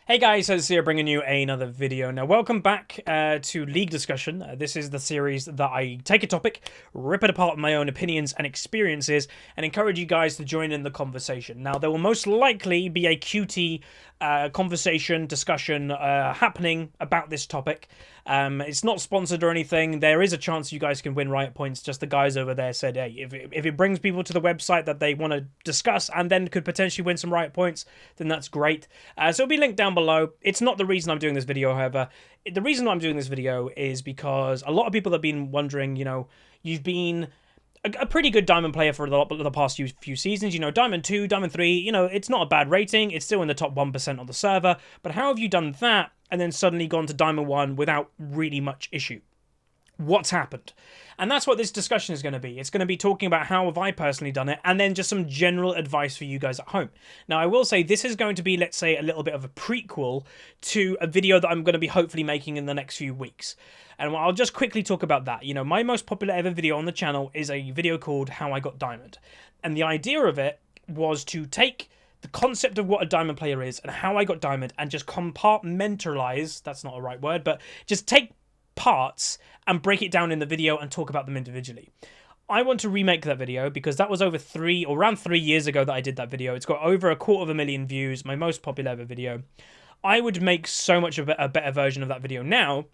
Hey guys, it's here bringing you another video. Now, welcome back to League Discussion. This is the series that I take a topic, rip it apart with my own opinions and experiences, and encourage you guys to join in the conversation. Now, there will most likely be a QT conversation, discussion happening about this topic. It's not sponsored or anything. There is a chance you guys can win riot points. Just the guys over there said, hey, if it brings people to the website that they want to discuss and then could potentially win some riot points, then that's great. So it'll be linked down below. It's not the reason I'm doing this video, however. The reason I'm doing this video is because a lot of people have been wondering, you've been a pretty good Diamond player for the past few seasons. Diamond 2, Diamond 3, it's not a bad rating. It's still in the top 1% on the server. But how have you done that and then suddenly gone to Diamond 1 without really much issue? What's happened? And that's what this discussion is going to be. It's going to be talking about how have I personally done it, and then just some general advice for you guys at home. Now, I will say this is going to be, let's say, a little bit of a prequel to a video that I'm going to be hopefully making in the next few weeks. And I'll just quickly talk about that. My most popular ever video on the channel is a video called How I Got Diamond. And the idea of it was to take the concept of what a diamond player is and how I got diamond and just compartmentalize, that's not a right word, but just take parts and break it down in the video and talk about them individually. I want to remake that video because that was around 3 years ago that I did that video. It's got over 250,000 views, my most popular ever video. I would make so much of a better version of that video now,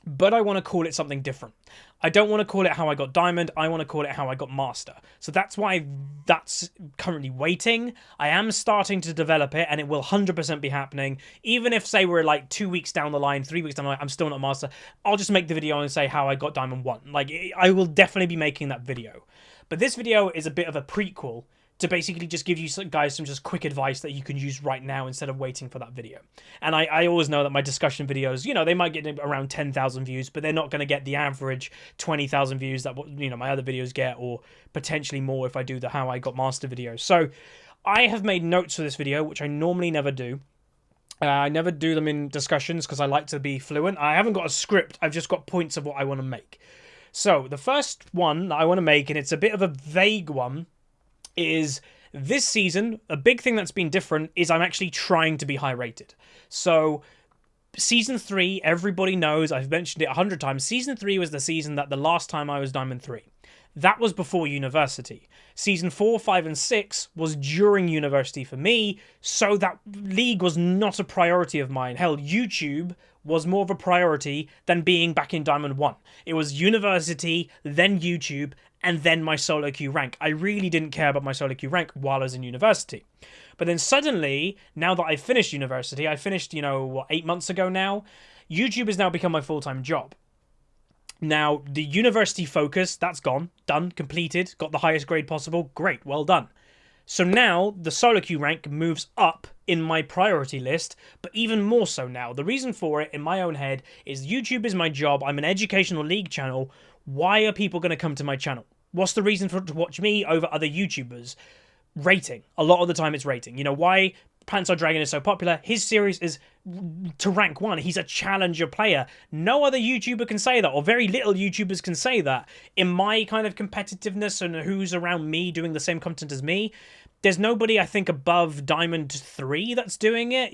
but I want to call it something different. I don't want to call it How I Got Diamond, I want to call it How I Got Master. So that's why that's currently waiting. I am starting to develop it, and it will 100% be happening. Even if, say, we're like 2 weeks down the line, 3 weeks down the line, I'm still not Master, I'll just make the video and say How I Got Diamond 1. I will definitely be making that video. But this video is a bit of a prequel to basically just give you guys some just quick advice that you can use right now instead of waiting for that video. And I always know that my discussion videos, they might get around 10,000 views, but they're not going to get the average 20,000 views that, my other videos get, or potentially more if I do the How I Got Master video. So I have made notes for this video, which I normally never do. I never do them in discussions because I like to be fluent. I haven't got a script. I've just got points of what I want to make. So the first one that I want to make, and it's a bit of a vague one, is this season, a big thing that's been different is I'm actually trying to be high rated. So Season 3, everybody knows, I've mentioned it 100 times, Season 3 was the season that the last time I was Diamond 3. That was before university. Season 4, 5, and 6 was during university for me, so that League was not a priority of mine. Hell, YouTube was more of a priority than being back in Diamond 1. It was university, then YouTube, and then my solo queue rank. I really didn't care about my solo queue rank while I was in university. But then suddenly, now that I've finished university, I finished, 8 months ago now, YouTube has now become my full-time job. Now, the university focus, that's gone, done, completed, got the highest grade possible, great, well done. So now, the solo queue rank moves up in my priority list, but even more so now. The reason for it, in my own head, is YouTube is my job, I'm an educational League channel. Why are people going to come to my channel? What's the reason to watch me over other YouTubers? Rating. A lot of the time it's rating. Why Panzer Dragon is so popular? His series is to rank 1. He's a challenger player. No other YouTuber can say that, or very little YouTubers can say that. In my kind of competitiveness and who's around me doing the same content as me, there's nobody, I think, above Diamond 3 that's doing it,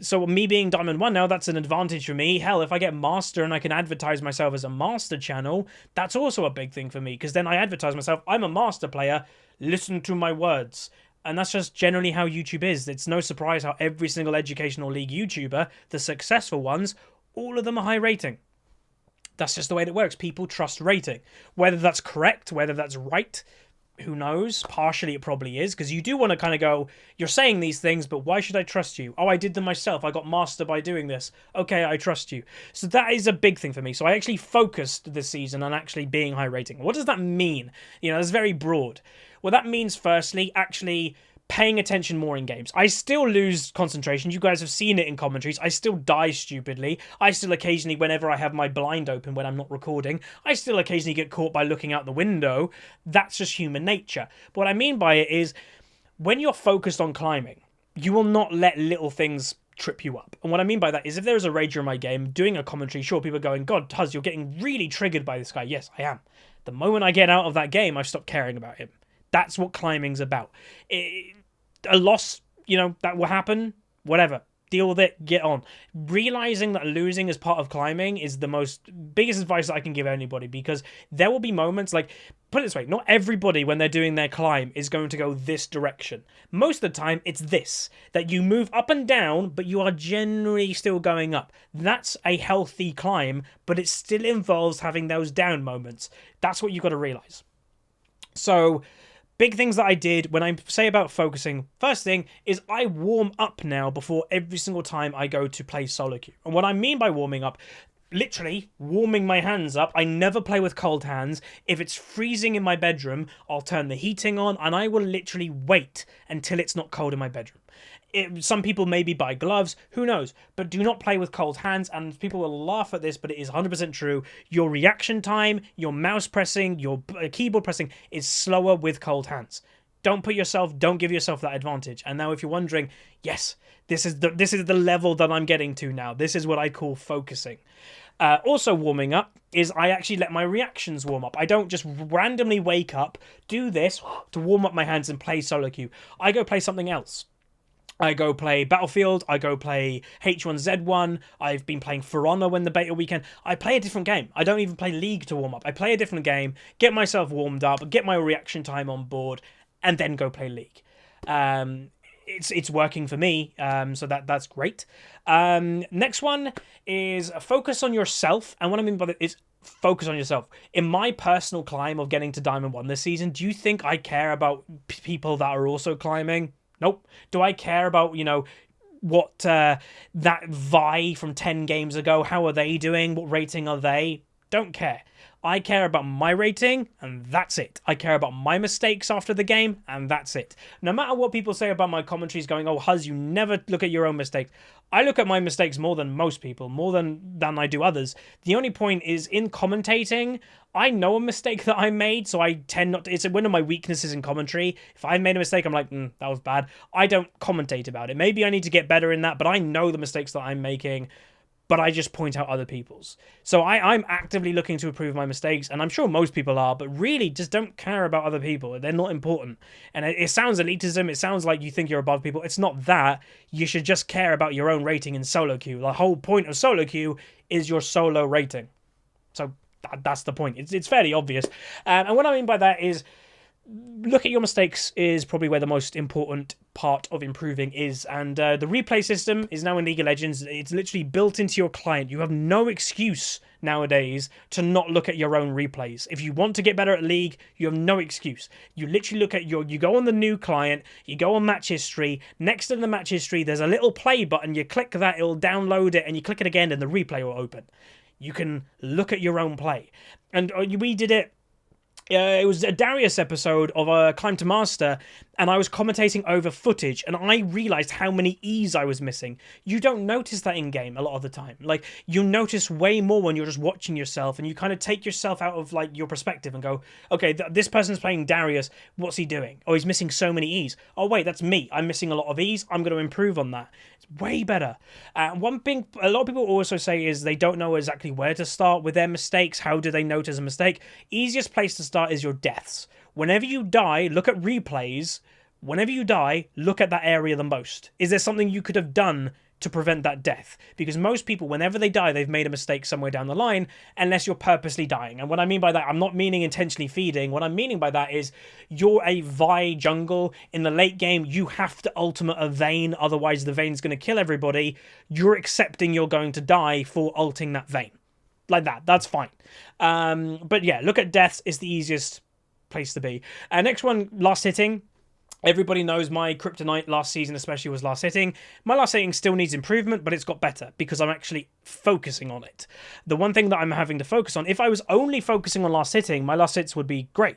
So me being Diamond 1 now, that's an advantage for me. Hell, if I get Master and I can advertise myself as a Master channel, that's also a big thing for me, because then I advertise myself, I'm a Master player, listen to my words. And that's just generally how YouTube is. It's no surprise how every single educational League YouTuber, the successful ones, all of them are high rating. That's just the way it works. People trust rating. Whether that's correct, whether that's right, who knows? Partially it probably is, because you do want to kind of go, you're saying these things, but why should I trust you? Oh, I did them myself. I got Master by doing this. Okay, I trust you. So that is a big thing for me. So I actually focused this season on actually being high rating. What does that mean? It's very broad. Well, that means, firstly, actually paying attention more in games. I still lose concentration. You guys have seen it in commentaries. I still die stupidly. I still occasionally, whenever I have my blind open when I'm not recording, I still occasionally get caught by looking out the window. That's just human nature. But what I mean by it is, when you're focused on climbing, you will not let little things trip you up. And what I mean by that is, if there is a rager in my game, doing a commentary, sure, people are going, God, Huz, you're getting really triggered by this guy. Yes, I am. The moment I get out of that game, I stop caring about him. That's what climbing's about. A loss, that will happen, whatever. deal with it, get on. Realizing that losing is part of climbing is the biggest advice that I can give anybody, because there will be moments like, put it this way, not everybody when they're doing their climb is going to go this direction. Most of the time it's this, that you move up and down, but you are generally still going up. That's a healthy climb, but it still involves having those down moments. That's what you've got to realize. So big things that I did when I say about focusing, first thing is I warm up now before every single time I go to play solo queue. And what I mean by warming up, literally warming my hands up. I never play with cold hands. If it's freezing in my bedroom, I'll turn the heating on and I will literally wait until it's not cold in my bedroom. Some people maybe buy gloves, who knows, but do not play with cold hands. And people will laugh at this, but it is 100% true. Your reaction time, your mouse pressing, your keyboard pressing is slower with cold hands. Don't give yourself that advantage. And now if you're wondering, yes, this is the level that I'm getting to now. This is what I call focusing. Also warming up is I actually let my reactions warm up. I don't just randomly wake up, do this to warm up my hands and play solo queue. I go play something else. I go play Battlefield, I go play H1Z1, I've been playing For Honor when the beta weekend. I play a different game. I don't even play League to warm up. I play a different game, get myself warmed up, get my reaction time on board, and then go play League. It's working for me, so that's great. Next one is focus on yourself, and what I mean by that is focus on yourself. In my personal climb of getting to Diamond 1 this season, do you think I care about people that are also climbing? Nope. Do I care about, what that Vi from 10 games ago, how are they doing? What rating are they? Don't care. I care about my rating, and that's it. I care about my mistakes after the game, and that's it. No matter what people say about my commentaries going, oh, Huzz, you never look at your own mistakes. I look at my mistakes more than most people, more than I do others. The only point is, in commentating, I know a mistake that I made, so I tend not to... It's one of my weaknesses in commentary. If I made a mistake, I'm like, that was bad. I don't commentate about it. Maybe I need to get better in that, but I know the mistakes that I'm making, but I just point out other people's. So I'm actively looking to improve my mistakes, and I'm sure most people are, but really just don't care about other people. They're not important. And it sounds elitism, it sounds like you think you're above people. It's not that. You should just care about your own rating in solo queue. The whole point of solo queue is your solo rating. So that's the point. It's fairly obvious. And what I mean by that is, look at your mistakes is probably where the most important part of improving is. And the replay system is now in League of Legends. It's literally built into your client. You have no excuse nowadays to not look at your own replays. If you want to get better at League, you have no excuse. You literally look at you go on the new client, you go on match history. Next to the match history, there's a little play button. You click that, it'll download it, and you click it again, and the replay will open. You can look at your own play. And we did it. It was a Darius episode of Climb to Master, and I was commentating over footage, and I realised how many E's I was missing. You don't notice that in-game a lot of the time. Like, you notice way more when you're just watching yourself, and you kind of take yourself out of, like, your perspective and go, okay, this person's playing Darius, what's he doing? Oh, he's missing so many E's. Oh, wait, that's me. I'm missing a lot of E's. I'm going to improve on that. It's way better. One thing a lot of people also say is they don't know exactly where to start with their mistakes. How do they notice a mistake? Easiest place to start is your deaths. Whenever you die, look at replays. Whenever you die, look at that area the most. Is there something you could have done to prevent that death? Because most people, whenever they die, they've made a mistake somewhere down the line, unless you're purposely dying. And what I mean by that, I'm not meaning intentionally feeding. What I'm meaning by that is you're a Vi jungle. In the late game, you have to ultimate a Vayne, otherwise the Vayne's going to kill everybody. You're accepting you're going to die for ulting that Vayne. Like that, that's fine. But yeah, look at deaths is the easiest place to be. Next one, last hitting. Everybody knows my kryptonite last season especially was last hitting. My last hitting still needs improvement, but it's got better because I'm actually focusing on it. The one thing that I'm having to focus on, if I was only focusing on last hitting, my last hits would be great,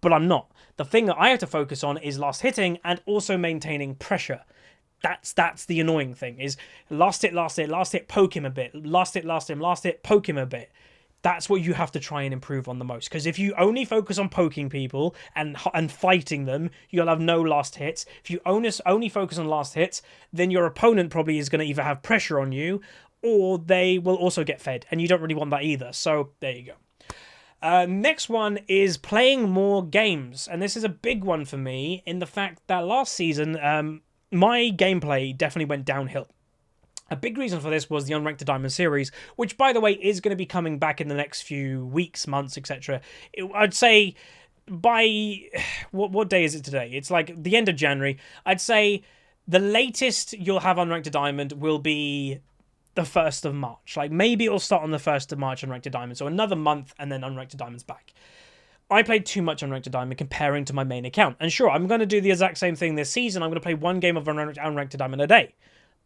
but I'm not. The thing that I have to focus on is last hitting and also maintaining pressure. That's the annoying thing, is last hit, poke him a bit. Last hit, poke him a bit. That's what you have to try and improve on the most. Because if you only focus on poking people and fighting them, you'll have no last hits. If you only focus on last hits, then your opponent probably is going to either have pressure on you or they will also get fed. And you don't really want that either. So there you go. Next one is playing more games. And this is a big one for me in the fact that last season, my gameplay definitely went downhill. A big reason for this was the Unranked to Diamond series, which, by the way, is going to be coming back in the next few weeks, months, etc. I'd say by... What day is it today? It's like the end of January. I'd say the latest you'll have Unranked to Diamond will be the 1st of March. Like, maybe it'll start on the 1st of March, Unranked to Diamond. So another month, and then Unranked to Diamond's back. I played too much Unranked to Diamond comparing to my main account. And sure, I'm going to do the exact same thing this season. I'm going to play one game of Unranked to Diamond a day.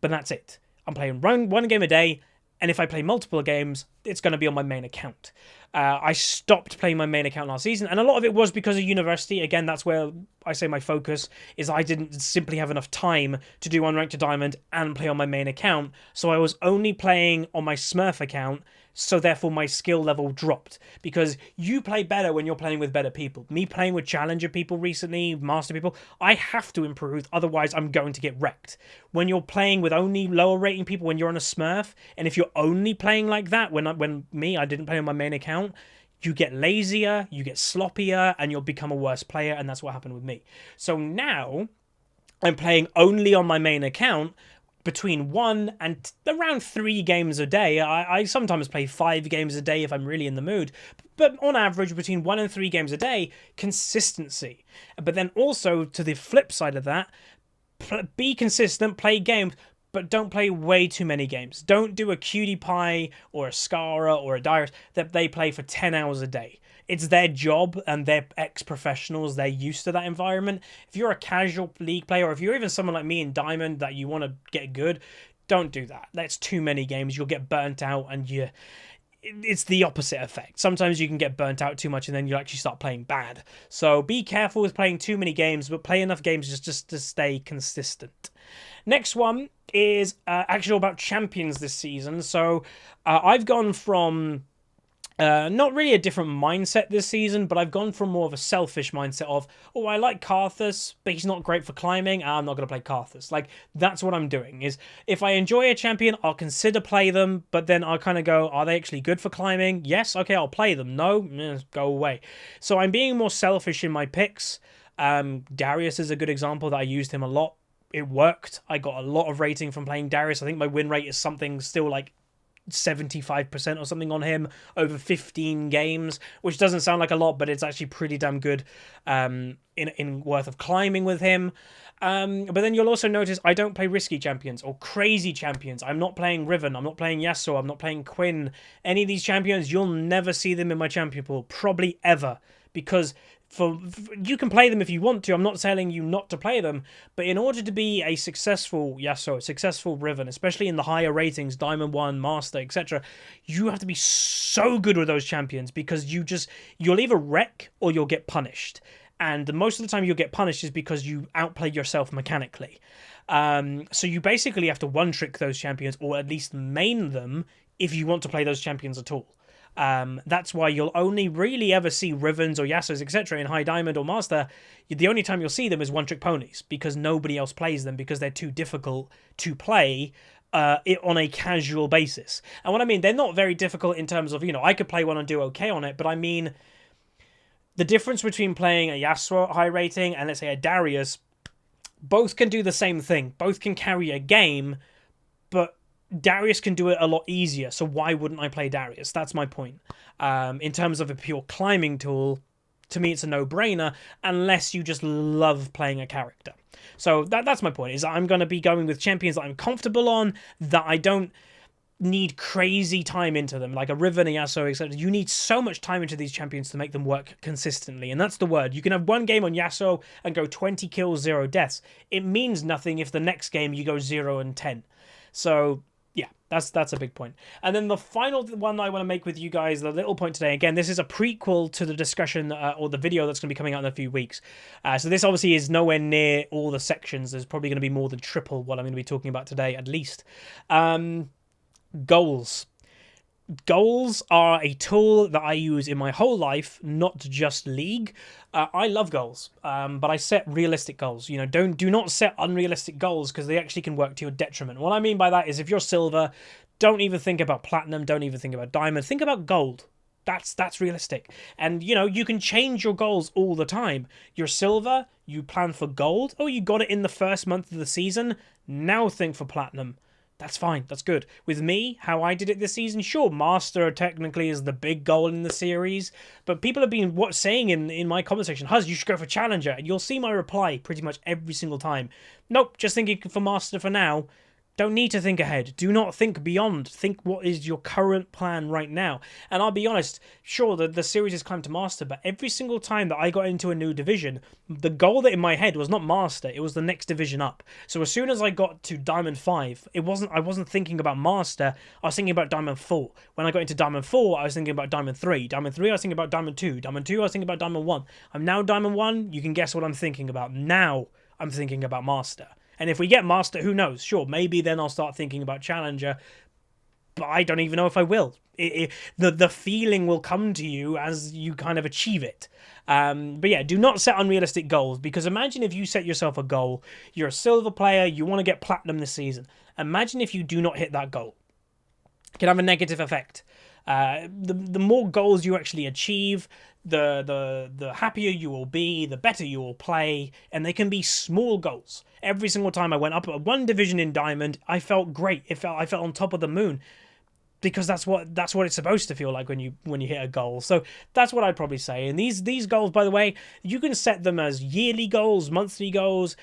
But that's it. I'm playing one game a day, and if I play multiple games, it's going to be on my main account. I stopped playing my main account last season, and a lot of it was because of university. Again, that's where I say my focus is. I didn't simply have enough time to do Unranked to Diamond and play on my main account, so I was only playing on my Smurf account, so therefore my skill level dropped. Because you play better when you're playing with better people. Me playing with Challenger people recently, Master people, I have to improve, otherwise I'm going to get wrecked. When you're playing with only lower rating people, when you're on a Smurf, and if you're only playing like that, when I didn't play on my main account, you get lazier, you get sloppier, and you'll become a worse player, and that's what happened with me. So now, I'm playing only on my main account, between 1 and around 3 games a day. I sometimes play 5 games a day if I'm really in the mood, but on average between 1 and 3 games a day, consistency. But then also, to the flip side of that, be consistent, play games, but don't play way too many games. Don't do a Cutie Pie or a Scara or a Dyrus that they play for 10 hours a day. It's their job, and they're ex-professionals. They're used to that environment. If you're a casual League player, or if you're even someone like me in Diamond that you want to get good, don't do that. That's too many games. You'll get burnt out, and it's the opposite effect. Sometimes you can get burnt out too much, and then you actually start playing bad. So be careful with playing too many games, but play enough games just to stay consistent. Next one is actually about champions this season. So I've gone from... not really a different mindset this season, but I've gone from more of a selfish mindset of, oh, I like Karthus, but he's not great for climbing, I'm not going to play Karthus. Like, that's what I'm doing, is if I enjoy a champion, I'll consider play them, but then I'll kind of go, are they actually good for climbing? Yes, okay, I'll play them. No, go away. So I'm being more selfish in my picks. Darius is a good example that I used him a lot. It worked. I got a lot of rating from playing Darius. I think my win rate is something still like 75% or something on him over 15 games, which doesn't sound like a lot, but it's actually pretty damn good in worth of climbing with him. But then you'll also notice I don't play risky champions or crazy champions. I'm not playing Riven, I'm not playing Yasuo, I'm not playing Quinn. Any of these champions, you'll never see them in my champion pool, probably ever, because you can play them if you want to. I'm not telling you not to play them, but in order to be a successful Yasuo, a successful Riven, especially in the higher ratings, Diamond 1, Master, etc., you have to be so good with those champions, because you'll either wreck or you'll get punished. And most of the time you'll get punished is because you outplay yourself mechanically. So you basically have to one-trick those champions, or at least main them, if you want to play those champions at all. That's why you'll only really ever see Rivens or Yasuos, etc. in High Diamond or Master. The only time you'll see them is one-trick ponies, because nobody else plays them, because they're too difficult to play on a casual basis. And what I mean, they're not very difficult in terms of, I could play one and do okay on it, but I mean, the difference between playing a Yasuo high rating and, let's say, a Darius, both can do the same thing. Both can carry a game, but Darius can do it a lot easier, so why wouldn't I play Darius? That's my point. In terms of a pure climbing tool, to me it's a no-brainer, unless you just love playing a character. So that's my point, is I'm going to be going with champions that I'm comfortable on, that I don't need crazy time into them, like a Riven, a Yasuo, etc. You need so much time into these champions to make them work consistently, and that's the word. You can have one game on Yasuo and go 20 kills, 0 deaths. It means nothing if the next game you go 0 and 10. So yeah, that's a big point. And then the final one I want to make with you guys, the little point today, again, this is a prequel to the discussion or the video that's going to be coming out in a few weeks. So this obviously is nowhere near all the sections. There's probably going to be more than triple what I'm going to be talking about today, at least. Goals. Goals are a tool that I use in my whole life, not just League. I love goals, but I set realistic goals. Do not set unrealistic goals, because they actually can work to your detriment. What I mean by that is, if you're silver, don't even think about platinum, don't even think about diamond, think about gold. That's realistic. And, you can change your goals all the time. You're silver, you plan for gold. Oh, you got it in the first month of the season. Now think for platinum. That's fine. That's good. With me, how I did it this season, sure, Master technically is the big goal in the series, but people have been saying in my comment section, Huz, you should go for Challenger, and you'll see my reply pretty much every single time. Nope, just thinking for Master for now. Don't need to think ahead. Do not think beyond. Think what is your current plan right now. And I'll be honest, sure, the series has climbed to Master, but every single time that I got into a new division, the goal that in my head was not Master, it was the next division up. So as soon as I got to Diamond 5, I wasn't thinking about Master, I was thinking about Diamond 4. When I got into Diamond 4, I was thinking about Diamond 3. Diamond 3, I was thinking about Diamond 2. Diamond 2, I was thinking about Diamond 1. I'm now Diamond 1, you can guess what I'm thinking about. Now I'm thinking about Master. And if we get Master, who knows? Sure, maybe then I'll start thinking about Challenger. But I don't even know if I will. The feeling will come to you as you kind of achieve it. But yeah, do not set unrealistic goals. Because imagine if you set yourself a goal. You're a silver player. You want to get platinum this season. Imagine if you do not hit that goal. It can have a negative effect. The more goals you actually achieve, the happier you will be, the better you will play, and they can be small goals. Every single time I went up one division in Diamond, I felt great. I felt on top of the moon, because that's what it's supposed to feel like when you hit a goal. So that's what I'd probably say. And these goals, by the way, you can set them as yearly goals, monthly goals,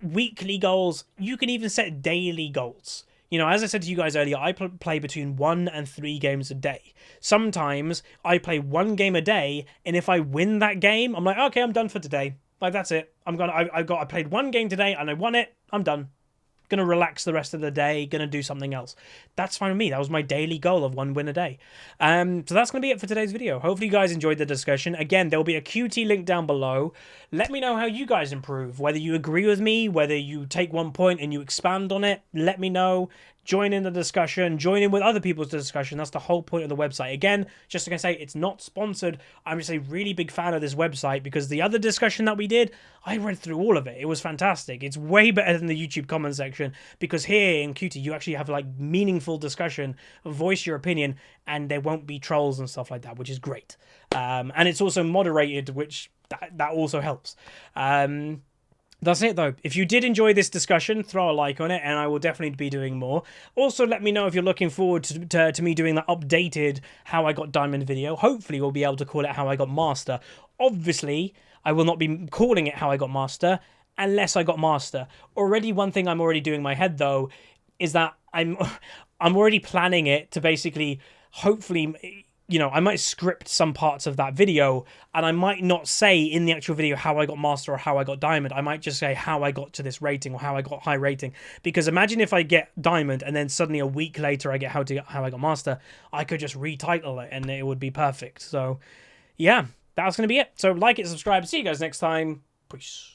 weekly goals. You can even set daily goals. You know, as I said to you guys earlier, I play between 1 and 3 games a day. Sometimes I play 1 game a day, and if I win that game, I'm like, okay, I'm done for today. Like, that's it. I played 1 game today, and I won it. I'm done. Gonna relax the rest of the day. Gonna do something else. That's fine with me. That was my daily goal of 1 win a day. So that's gonna be it for today's video. Hopefully you guys enjoyed the discussion. Again, there will be a QT link down below. Let me know how you guys improve. Whether you agree with me, whether you take one point and you expand on it. Let me know. Join in the discussion. Join in with other people's discussion. That's the whole point of the website. Again, just to say, it's not sponsored. I'm just a really big fan of this website because the other discussion that we did, I read through all of it. It was fantastic. It's way better than the YouTube comment section because here in QT, you actually have like meaningful discussion, voice your opinion, and there won't be trolls and stuff like that, which is great. And it's also moderated, which that also helps. That's it though. If you did enjoy this discussion, throw a like on it and I will definitely be doing more. Also, let me know if you're looking forward to me doing that updated How I Got Diamond video. Hopefully, we'll be able to call it How I Got Master. Obviously, I will not be calling it How I Got Master unless I got Master. Already, one thing I'm already doing in my head though is that I'm already planning it to basically, hopefully, you know, I might script some parts of that video and I might not say in the actual video how I got Master or how I got Diamond. I might just say how I got to this rating or how I got high rating. Because imagine if I get Diamond and then suddenly a week later I get how I got Master. I could just retitle it and it would be perfect. So, yeah, that's going to be it. So like it, subscribe. See you guys next time. Peace.